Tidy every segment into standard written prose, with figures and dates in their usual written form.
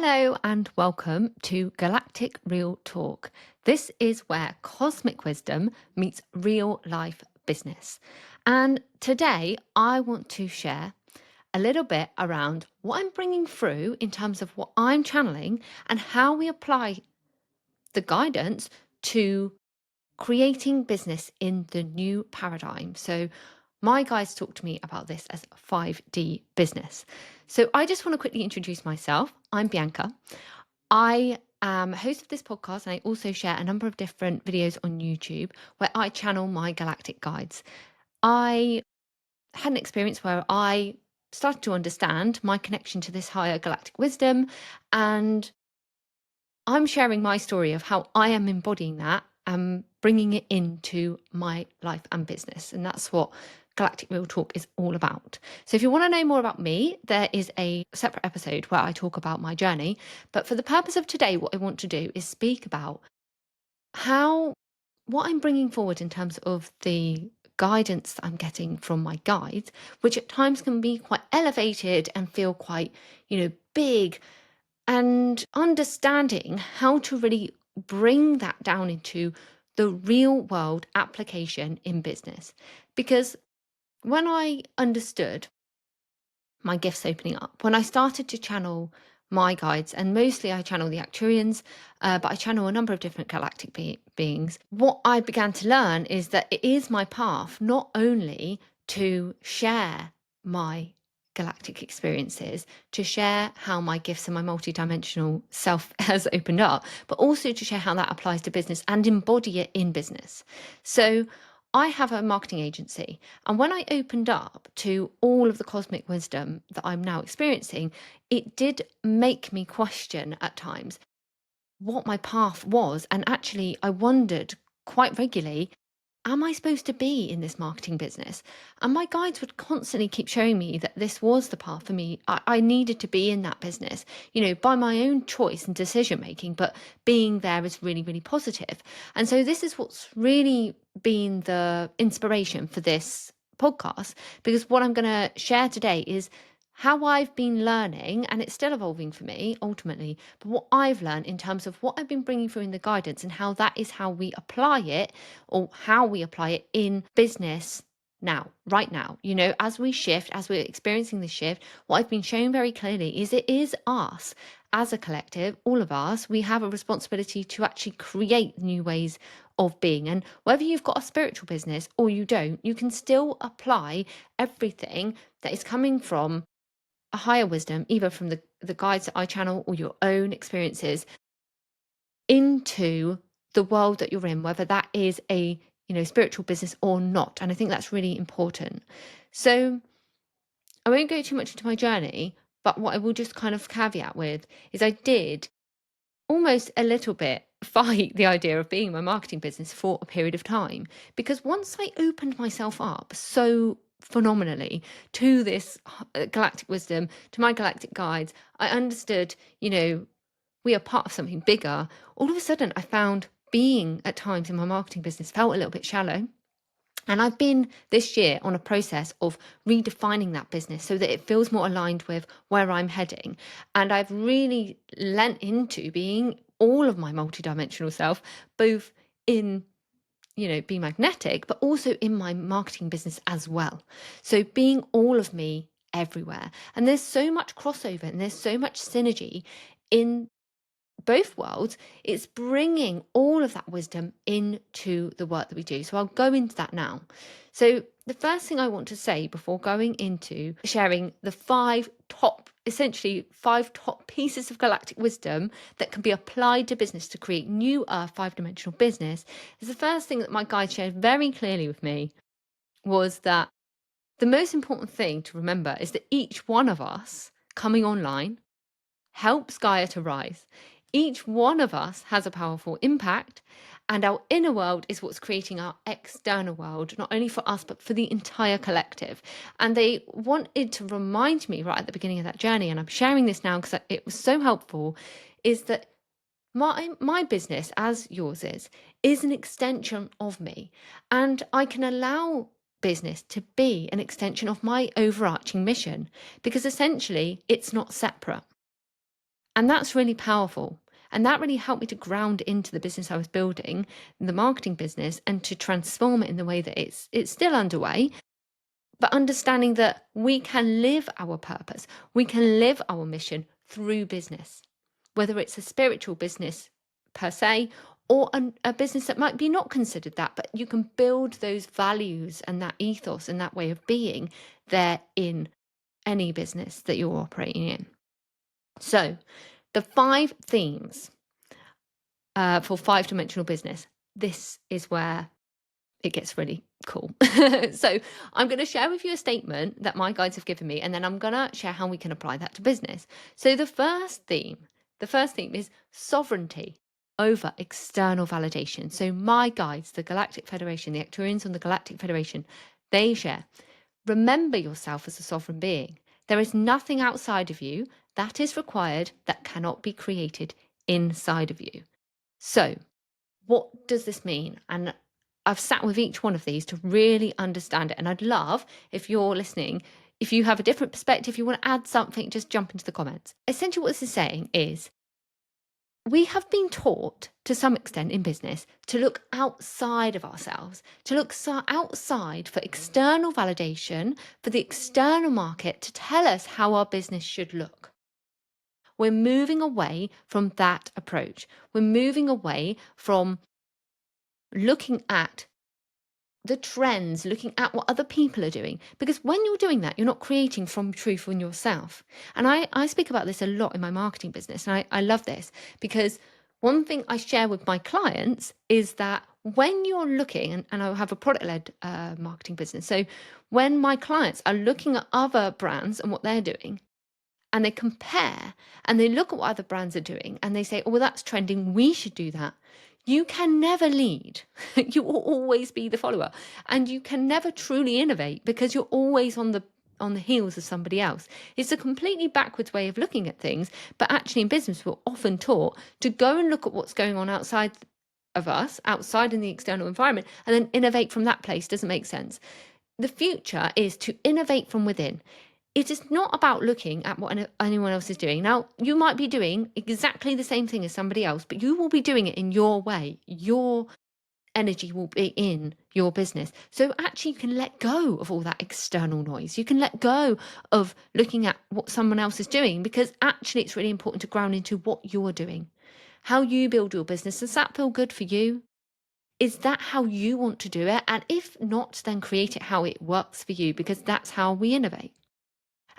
Hello and welcome to Galactic Real Talk. This is where cosmic wisdom meets real life business. And today I want to share a little bit around what I'm bringing through in terms of what I'm channeling and how we apply the guidance to creating business in the new paradigm. So, my guys talk to me about this as 5D business. So, I just want to quickly introduce myself. I'm Bianca. I am host of this podcast, and I also share a number of different videos on YouTube where I channel my galactic guides. I had an experience where I started to understand my connection to this higher galactic wisdom, and I'm sharing my story of how I am embodying that and bringing it into my life and business. And that's what Galactic Real Talk is all about. So if you want to know more about me, there is a separate episode where I talk about my journey. But for the purpose of today, what I want to do is speak about what I'm bringing forward in terms of the guidance that I'm getting from my guides, which at times can be quite elevated and feel quite, big, and understanding how to really bring that down into the real world application in business. Because when I understood my gifts opening up, when I started to channel my guides, and mostly I channel the Acturians, but I channel a number of different galactic beings, what I began to learn is that it is my path not only to share my galactic experiences, to share how my gifts and my multidimensional self has opened up, but also to share how that applies to business and embody it in business. So I have a marketing agency, and when I opened up to all of the cosmic wisdom that I'm now experiencing, it did make me question at times what my path was. And actually, I wondered quite regularly, am I supposed to be in this marketing business? And my guides would constantly keep showing me that this was the path for me. I needed to be in that business, by my own choice and decision making, but being there is really, really positive. And so this is what's really been the inspiration for this podcast, because what I'm going to share today is how I've been learning, and it's still evolving for me ultimately, but what I've learned in terms of what I've been bringing through in the guidance and how that is how we apply it, or how we apply it in business now, right now. As we shift, as we're experiencing this shift, what I've been showing very clearly is it is us as a collective, all of us, we have a responsibility to actually create new ways of being. And whether you've got a spiritual business or you don't, you can still apply everything that is coming from a higher wisdom, either from the guides that I channel or your own experiences, into the world that you're in, whether that is a spiritual business or not. And I think that's really important. So I won't go too much into my journey, but what I will just kind of caveat with is I did almost a little bit fight the idea of being my marketing business for a period of time, because once I opened myself up so phenomenally to this galactic wisdom, to my galactic guides, I understood, we are part of something bigger. All of a sudden I found being at times in my marketing business felt a little bit shallow. And I've been this year on a process of redefining that business so that it feels more aligned with where I'm heading. And I've really lent into being all of my multidimensional self, both in, being magnetic, but also in my marketing business as well. So being all of me everywhere. And there's so much crossover and there's so much synergy in both worlds. It's bringing all of that wisdom into the work that we do. So I'll go into that now. So the first thing I want to say before going into sharing the essentially five top pieces of galactic wisdom that can be applied to business to create new earth 5-dimensional business, is the first thing that my guide shared very clearly with me was that the most important thing to remember is that each one of us coming online helps Gaia to rise. Each one of us has a powerful impact, and our inner world is what's creating our external world, not only for us, but for the entire collective. And they wanted to remind me right at the beginning of that journey, and I'm sharing this now because it was so helpful, is that my business, as yours is an extension of me. And I can allow business to be an extension of my overarching mission, because essentially it's not separate. And that's really powerful. And that really helped me to ground into the business I was building, the marketing business, and to transform it in the way that it's still underway. But understanding that we can live our purpose, we can live our mission through business, whether it's a spiritual business per se, or a business that might be not considered that, but you can build those values and that ethos and that way of being there in any business that you're operating in. So the 5 themes for 5-dimensional business, this is where it gets really cool. So I'm going to share with you a statement that my guides have given me, and then I'm going to share how we can apply that to business. So the first theme is sovereignty over external validation. So my guides, the Galactic Federation, the Actuarians on the Galactic Federation, they share, remember yourself as a sovereign being. There is nothing outside of you that is required that cannot be created inside of you. So what does this mean? And I've sat with each one of these to really understand it. And I'd love, if you're listening, if you have a different perspective, you want to add something, just jump into the comments. Essentially, what this is saying is we have been taught to some extent in business to look outside of ourselves, to look outside for external validation, for the external market to tell us how our business should look. We're moving away from that approach. We're moving away from looking at the trends, looking at what other people are doing. Because when you're doing that, you're not creating from truth in yourself. And I speak about this a lot in my marketing business. And I love this because one thing I share with my clients is that when you're looking, and I have a product-led marketing business. So when my clients are looking at other brands and what they're doing, and they compare and they look at what other brands are doing and they say, oh, well, that's trending, we should do that. You can never lead. You will always be the follower, and you can never truly innovate because you're always on the heels of somebody else. It's a completely backwards way of looking at things, but actually in business we're often taught to go and look at what's going on outside of us, outside in the external environment, and then innovate from that place. Doesn't make sense. The future is to innovate from within. It is not about looking at what anyone else is doing. Now, you might be doing exactly the same thing as somebody else, but you will be doing it in your way. Your energy will be in your business. So actually, you can let go of all that external noise. You can let go of looking at what someone else is doing, because actually, it's really important to ground into what you're doing, how you build your business. Does that feel good for you? Is that how you want to do it? And if not, then create it how it works for you, because that's how we innovate.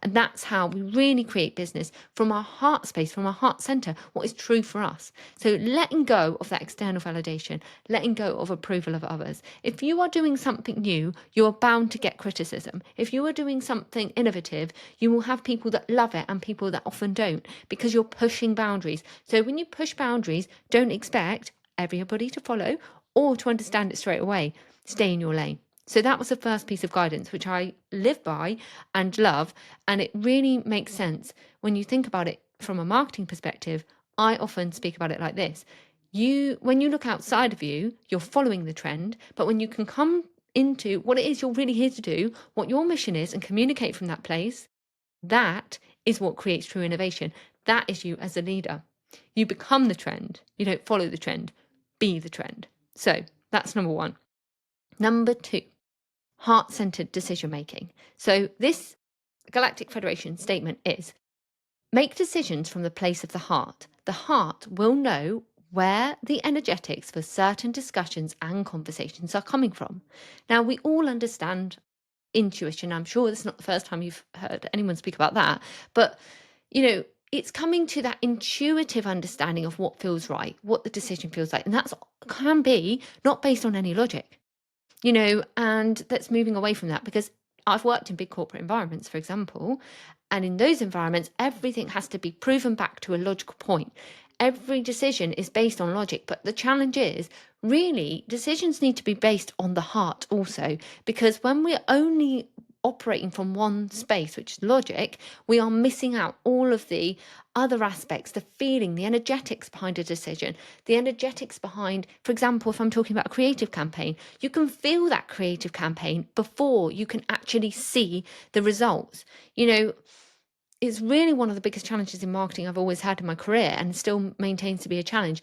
And that's how we really create business from our heart space, from our heart center, what is true for us. So letting go of that external validation, letting go of approval of others. If you are doing something new, you are bound to get criticism. If you are doing something innovative, you will have people that love it and people that often don't, because you're pushing boundaries. So when you push boundaries, don't expect everybody to follow or to understand it straight away. Stay in your lane. So that was the first piece of guidance, which I live by and love. And it really makes sense when you think about it from a marketing perspective. I often speak about it like this. When you look outside of you, you're following the trend. But when you can come into what it is you're really here to do, what your mission is, and communicate from that place, that is what creates true innovation. That is you as a leader. You become the trend. You don't follow the trend. Be the trend. So that's number 1. Number 2. Heart-centered decision-making. So this Galactic Federation statement is, make decisions from the place of the heart. The heart will know where the energetics for certain discussions and conversations are coming from. Now, we all understand intuition. I'm sure this is not the first time you've heard anyone speak about that. But, it's coming to that intuitive understanding of what feels right, what the decision feels like. And that can be not based on any logic. And that's moving away from that, because I've worked in big corporate environments, for example, and in those environments, everything has to be proven back to a logical point. Every decision is based on logic, but the challenge is really decisions need to be based on the heart also, because when we're only operating from one space, which is logic, we are missing out all of the other aspects, the feeling, the energetics behind a decision, the energetics behind, for example, if I'm talking about a creative campaign, you can feel that creative campaign before you can actually see the results. it's really one of the biggest challenges in marketing I've always had in my career, and still maintains to be a challenge.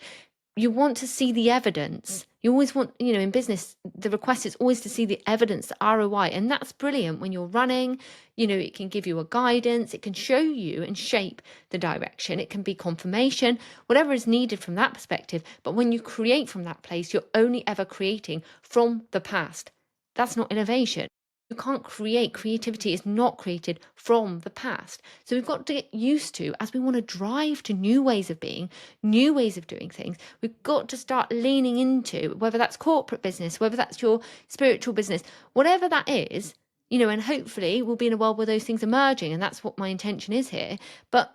You want to see the evidence. You always want, in business, the request is always to see the evidence, the ROI. And that's brilliant when you're running. It can give you a guidance. It can show you and shape the direction. It can be confirmation, whatever is needed from that perspective. But when you create from that place, you're only ever creating from the past. That's not innovation. You can't create. Creativity is not created from the past. So we've got to get used to, as we want to drive to new ways of being, new ways of doing things, we've got to start leaning into, whether that's corporate business, whether that's your spiritual business, whatever that is, and hopefully we'll be in a world where those things are merging. And that's what my intention is here. But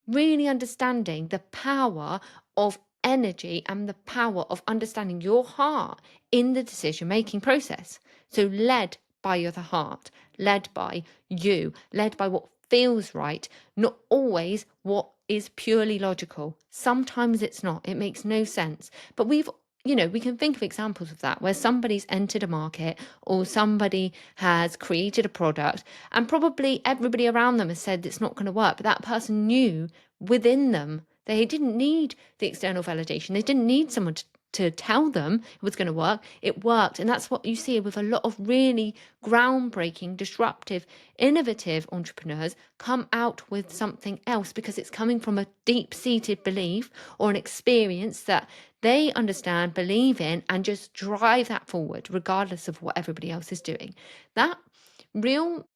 really understanding the power of energy and the power of understanding your heart in the decision making process. So led by your heart, led by you, led by what feels right, not always what is purely logical. Sometimes it's not. It makes no sense. But we can think of examples of that where somebody's entered a market or somebody has created a product, and probably everybody around them has said it's not going to work. But that person knew within them they didn't need the external validation. They didn't need someone to tell them it was going to work. It worked. And that's what you see with a lot of really groundbreaking, disruptive, innovative entrepreneurs come out with something else, because it's coming from a deep-seated belief or an experience that they understand, believe in, and just drive that forward regardless of what everybody else is doing. That real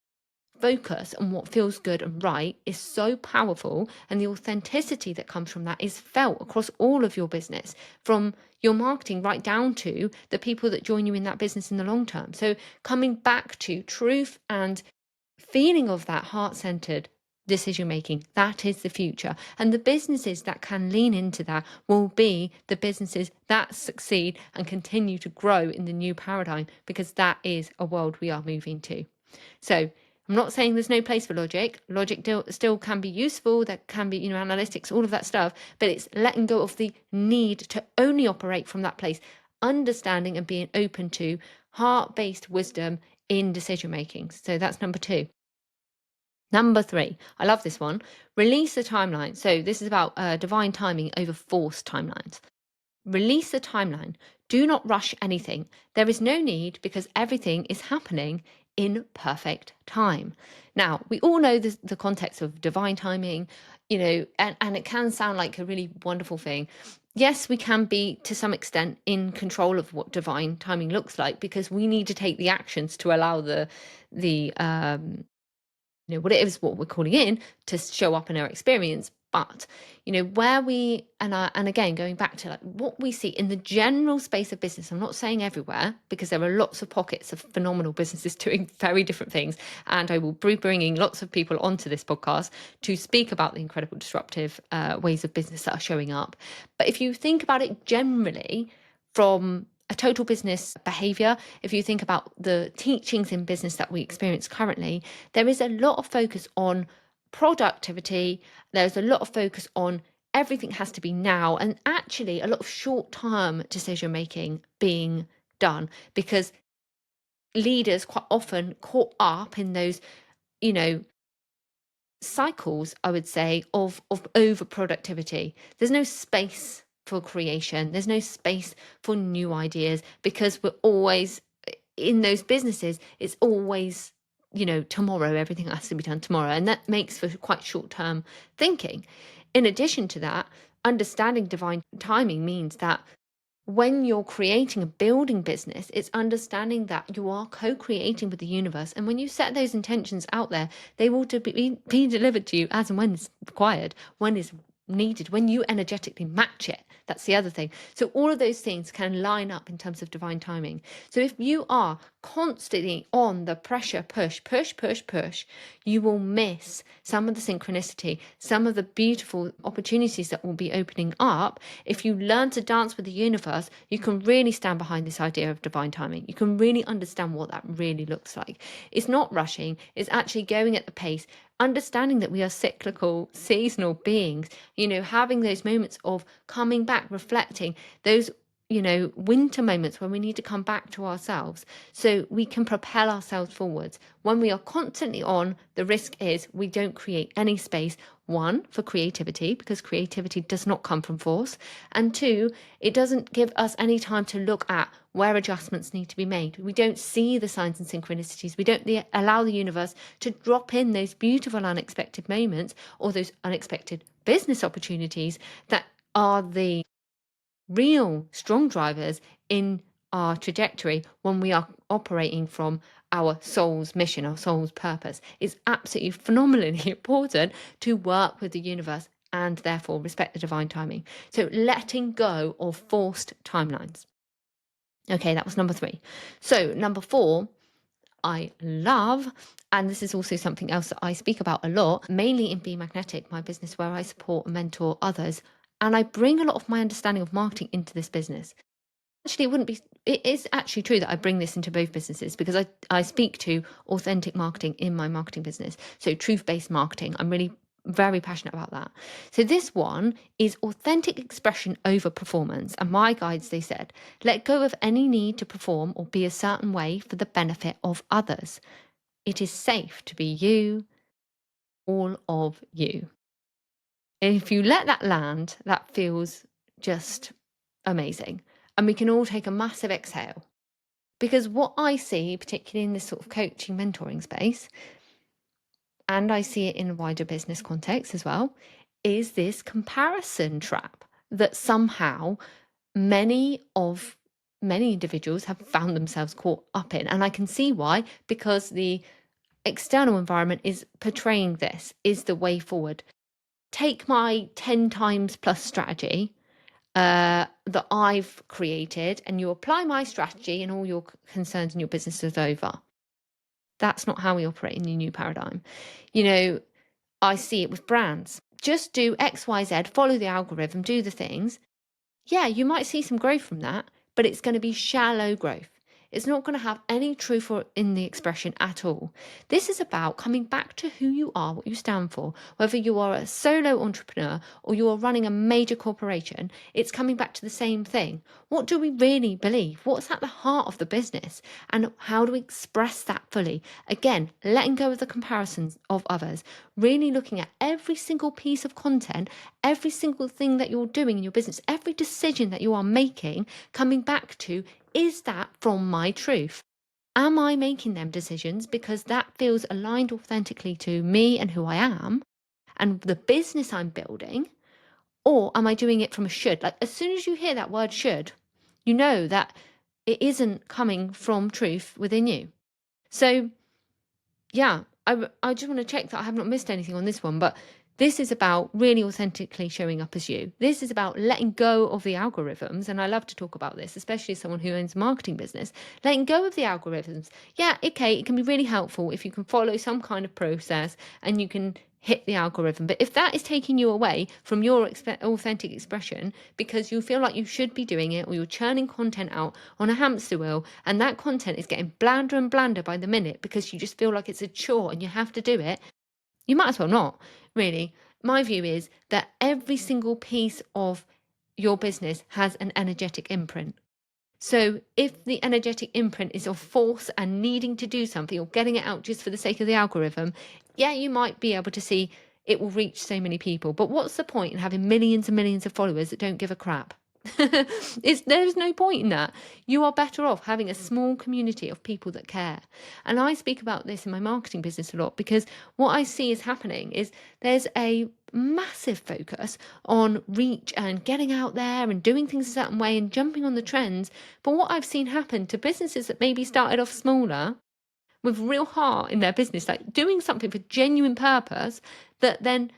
focus on what feels good and right is so powerful, and the authenticity that comes from that is felt across all of your business, from your marketing right down to the people that join you in that business in the long term. So coming back to truth and feeling of that heart-centered decision making, that is the future. And the businesses that can lean into that will be the businesses that succeed and continue to grow in the new paradigm, because that is a world we are moving to. So I'm not saying there's no place for logic. Logic still can be useful. That can be, analytics, all of that stuff. But it's letting go of the need to only operate from that place, understanding and being open to heart-based wisdom in decision making. So that's number 2. Number 3, I love this one. Release the timeline. So this is about divine timing over forced timelines. Release the timeline. Do not rush anything. There is no need, because everything is happening in perfect time. Now, we all know the context of divine timing, and it can sound like a really wonderful thing. Yes, we can be to some extent in control of what divine timing looks like, because we need to take the actions to allow the what it is, what we're calling in, to show up in our experience. But where we and again, going back to like what we see in the general space of business, I'm not saying everywhere, because there are lots of pockets of phenomenal businesses doing very different things, and I will be bringing lots of people onto this podcast to speak about the incredible disruptive ways of business that are showing up. But if you think about it generally from a total business behavior, if you think about the teachings in business that we experience currently, there is a lot of focus on productivity. There's a lot of focus on everything has to be now, and actually a lot of short-term decision making being done, because leaders quite often caught up in those, cycles, I would say, of over productivity. There's no space for creation. There's no space for new ideas, because we're always in those businesses. It's always, tomorrow, everything has to be done tomorrow. And that makes for quite short-term thinking. In addition to that, understanding divine timing means that when you're creating a building business, it's understanding that you are co-creating with the universe. And when you set those intentions out there, they will be delivered to you as and when is required, when is needed, when you energetically match it. That's the other thing. So all of those things can line up in terms of divine timing. So if you are constantly on the pressure, push, you will miss some of the synchronicity, some of the beautiful opportunities that will be opening up. If you learn to dance with the universe, you can really stand behind this idea of divine timing. You can really understand what that really looks like. It's not rushing, it's actually going at the pace, understanding that we are cyclical, seasonal beings, having those moments of coming back, reflecting, those winter moments when we need to come back to ourselves so we can propel ourselves forwards. When we are constantly on, the risk is we don't create any space, one, for creativity, because creativity does not come from force, and two, it doesn't give us any time to look at where adjustments need to be made. We don't see the signs and synchronicities. We don't allow the universe to drop in those beautiful unexpected moments or those unexpected business opportunities that are the real strong drivers in our trajectory when we are operating from our soul's mission, our soul's purpose. It's absolutely phenomenally important to work with the universe and therefore respect the divine timing. So letting go of forced timelines. Okay, that was number 3. So number 4, I love, and this is also something else that I speak about a lot, mainly in Be Magnetic, my business where I support and mentor others. And I bring a lot of my understanding of marketing into this business. Actually, it is actually true that I bring this into both businesses because I speak to authentic marketing in my marketing business. So truth-based marketing, I'm really very passionate about that. So this one is authentic expression over performance. And my guides, they said, let go of any need to perform or be a certain way for the benefit of others. It is safe to be you, all of you. And if you let that land, that feels just amazing. And we can all take a massive exhale. Because what I see, particularly in this sort of coaching, mentoring space, and I see it in a wider business context as well, is this comparison trap that somehow many individuals have found themselves caught up in. And I can see why, because the external environment is portraying this is the way forward. Take my 10 times plus strategy that I've created, and you apply my strategy and all your concerns in your business is over. That's not how we operate in the new paradigm. I see it with brands. Just do X, Y, Z, follow the algorithm, do the things. Yeah, you might see some growth from that, but it's going to be shallow growth. It's not going to have any truth in the expression at all. This is about coming back to who you are, what you stand for. Whether you are a solo entrepreneur or you are running a major corporation, it's coming back to the same thing. What do we really believe? What's at the heart of the business? And how do we express that fully? Again, letting go of the comparisons of others, really looking at every single piece of content, every single thing that you're doing in your business, every decision that you are making, coming back to, is that from my truth? Am I making them decisions because that feels aligned authentically to me and who I am and the business I'm building? Or am I doing it from a should? Like, as soon as you hear that word should, you know that it isn't coming from truth within you. So, yeah, I just want to check that I have not missed anything on this one, but this is about really authentically showing up as you. This is about letting go of the algorithms. And I love to talk about this, especially as someone who owns a marketing business. Letting go of the algorithms. Yeah, okay, it can be really helpful if you can follow some kind of process and you can hit the algorithm. But if that is taking you away from your authentic expression because you feel like you should be doing it, or you're churning content out on a hamster wheel and that content is getting blander and blander by the minute because you just feel like it's a chore and you have to do it, you might as well not, really. My view is that every single piece of your business has an energetic imprint. So if the energetic imprint is of force and needing to do something or getting it out just for the sake of the algorithm, yeah, you might be able to see it will reach so many people. But what's the point in having millions and millions of followers that don't give a crap? There's no point in that. You are better off having a small community of people that care. And I speak about this in my marketing business a lot because what I see is happening is there's a massive focus on reach and getting out there and doing things a certain way and jumping on the trends. But what I've seen happen to businesses that maybe started off smaller with real heart in their business, like doing something for genuine purpose, that then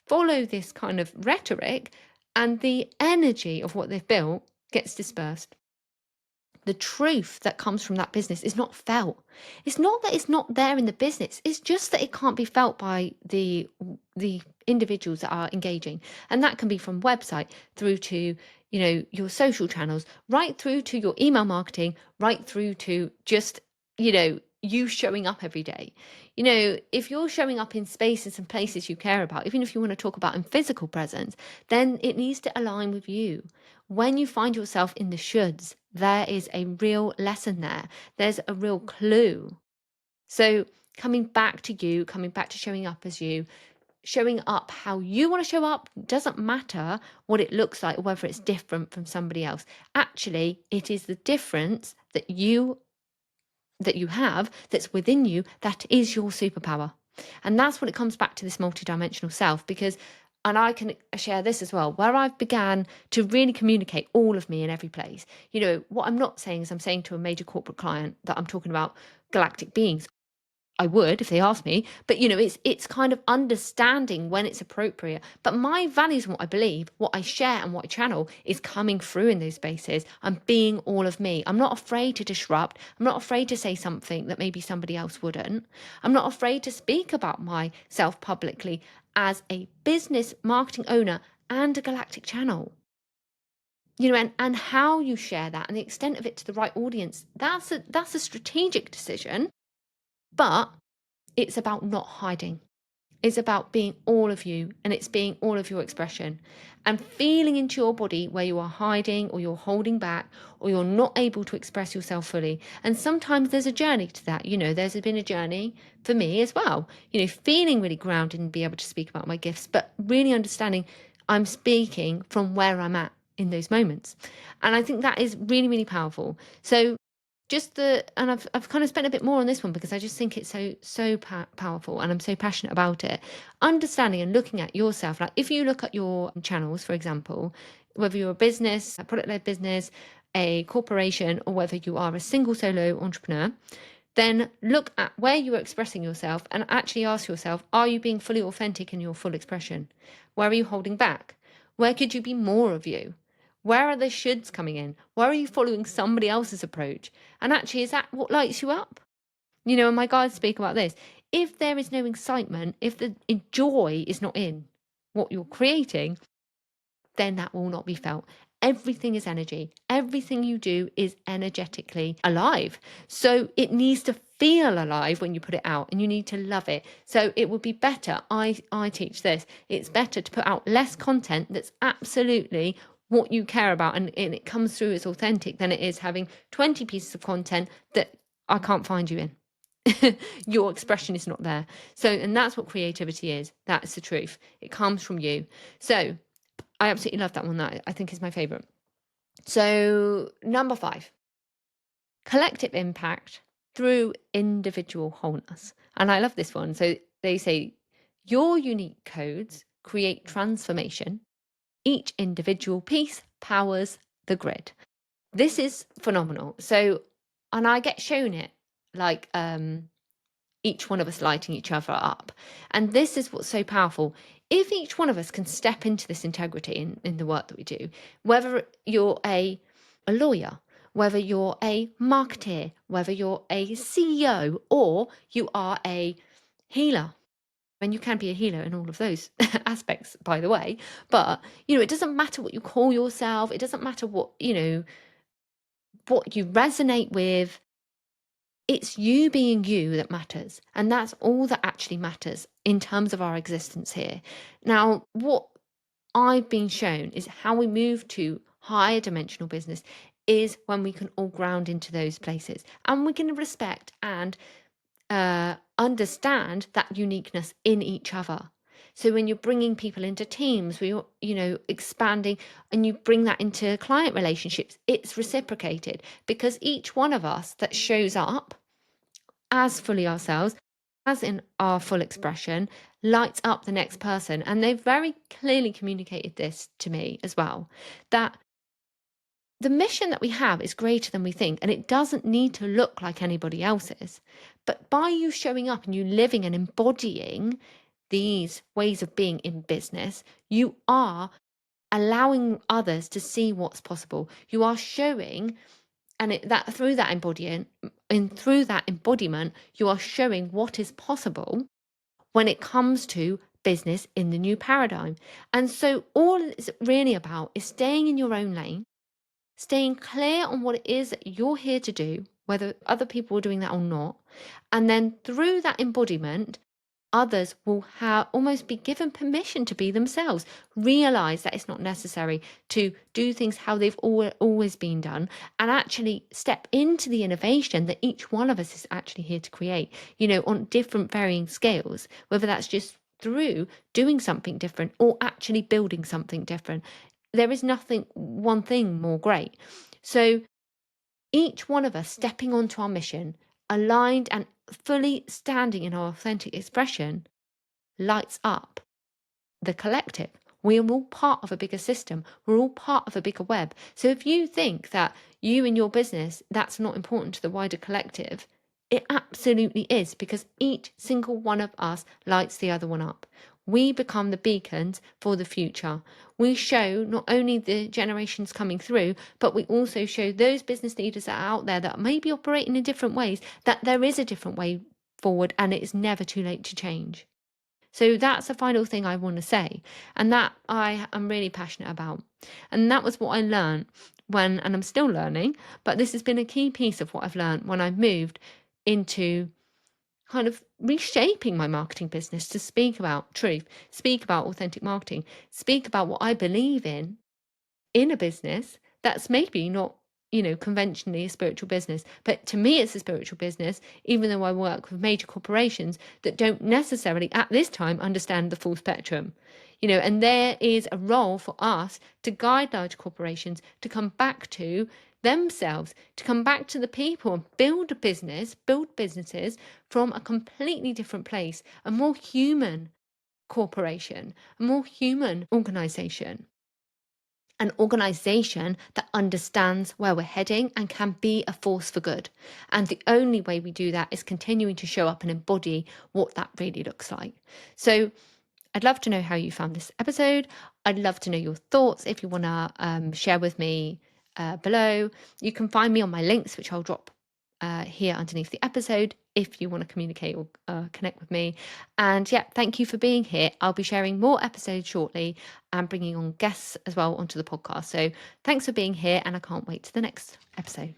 follow this kind of rhetoric and the energy of what they've built gets dispersed. The truth that comes from that business is not felt. It's not that it's not there in the business. It's just that it can't be felt by the individuals that are engaging. And that can be from website through to, your social channels, right through to your email marketing, right through to just, you showing up every day. You know, if you're showing up in spaces and places you care about, even if you want to talk about in physical presence, then it needs to align with you. When you find yourself in the shoulds, there is a real lesson there. There's a real clue. So coming back to you, coming back to showing up as you, showing up how you want to show up, doesn't matter what it looks like or whether it's different from somebody else. Actually, it is the difference that you have that's within you that is your superpower. And that's what it comes back to, this multidimensional self. Because, and I can share this as well, where I've began to really communicate all of me in every place. You know, what I'm not saying is I'm saying to a major corporate client that I'm talking about galactic beings. I would if they asked me, but you know, it's kind of understanding when it's appropriate. But my values and what I believe, what I share and what I channel is coming through in those spaces. I'm being all of me. I'm not afraid to disrupt. I'm not afraid to say something that maybe somebody else wouldn't. I'm not afraid to speak about myself publicly as a business marketing owner and a galactic channel. You know, and how you share that and the extent of it to the right audience, that's a strategic decision. But it's about not hiding. It's about being all of you, and it's being all of your expression and feeling into your body where you are hiding or you're holding back or you're not able to express yourself fully. And sometimes there's a journey to that. You know, there's been a journey for me as well, you know, feeling really grounded and be able to speak about my gifts, but really understanding I'm speaking from where I'm at in those moments. And I think that is really, really powerful. So and I've kind of spent a bit more on this one because I just think it's so powerful, and I'm so passionate about it. Understanding and looking at yourself, like if you look at your channels, for example, whether you're a business, a product-led business, a corporation, or whether you are a single solo entrepreneur, then look at where you are expressing yourself and actually ask yourself, are you being fully authentic in your full expression? Where are you holding back? Where could you be more of you? Where are the shoulds coming in? Where are you following somebody else's approach? And actually, is that what lights you up? You know, and my guides speak about this. If there is no excitement, if the joy is not in what you're creating, then that will not be felt. Everything is energy. Everything you do is energetically alive. So it needs to feel alive when you put it out, and you need to love it. So it would be better. I teach this. It's better to put out less content that's absolutely what you care about and it comes through as authentic than it is having 20 pieces of content that I can't find you in. Your expression is not there. So, and that's what creativity is. That's the truth. It comes from you. So I absolutely love that one. That I think is my favorite. So, number 5, collective impact through individual wholeness. And I love this one. So, they say your unique codes create transformation. Each individual piece powers the grid. This is phenomenal. So, and I get shown it like each one of us lighting each other up. And this is what's so powerful. If each one of us can step into this integrity in the work that we do, whether you're a lawyer, whether you're a marketeer, whether you're a CEO, or you are a healer, and you can be a healer in all of those aspects, by the way. But, you know, it doesn't matter what you call yourself. It doesn't matter what, you know, what you resonate with. It's you being you that matters. And that's all that actually matters in terms of our existence here. Now, what I've been shown is how we move to higher dimensional business is when we can all ground into those places and we can respect and understand that uniqueness in each other. So when you're bringing people into teams, where you're, you know, expanding and you bring that into client relationships, it's reciprocated because each one of us that shows up as fully ourselves, as in our full expression, lights up the next person. And they've very clearly communicated this to me as well, that the mission that we have is greater than we think, and it doesn't need to look like anybody else's. But by you showing up and you living and embodying these ways of being in business, you are allowing others to see what's possible. You are showing, and that through that embodying and through that embodiment, you are showing what is possible when it comes to business in the new paradigm. And so all it's really about is staying in your own lane, staying clear on what it is that you're here to do, whether other people are doing that or not. And then through that embodiment, others will almost be given permission to be themselves, realize that it's not necessary to do things how they've always been done, and actually step into the innovation that each one of us is actually here to create, on different varying scales, whether that's just through doing something different or actually building something different. There is nothing, one thing more great. So each one of us stepping onto our mission, aligned and fully standing in our authentic expression, lights up the collective. We are all part of a bigger system. We're all part of a bigger web. So if you think that you and your business, that's not important to the wider collective, it absolutely is, because each single one of us lights the other one up. We become the beacons for the future. We show not only the generations coming through, but we also show those business leaders that are out there that may be operating in different ways, that there is a different way forward and it is never too late to change. So that's the final thing I want to say, and that I am really passionate about. And that was what I learned and I'm still learning, but this has been a key piece of what I've learned when I've moved into kind of reshaping my marketing business to speak about truth, speak about authentic marketing, speak about what I believe in a business that's maybe not, conventionally a spiritual business. But to me, it's a spiritual business, even though I work with major corporations that don't necessarily at this time understand the full spectrum. And there is a role for us to guide large corporations to come back to themselves, to come back to the people and build businesses from a completely different place, a more human corporation, a more human organization. An organization that understands where we're heading and can be a force for good. And the only way we do that is continuing to show up and embody what that really looks like. So I'd love to know how you found this episode. I'd love to know your thoughts. If you want to share with me below, you can find me on my links, which I'll drop here underneath the episode if you want to communicate or connect with me. And yeah, thank you for being here. I'll be sharing more episodes shortly and bringing on guests as well onto the podcast. So thanks for being here, and I can't wait to the next episode.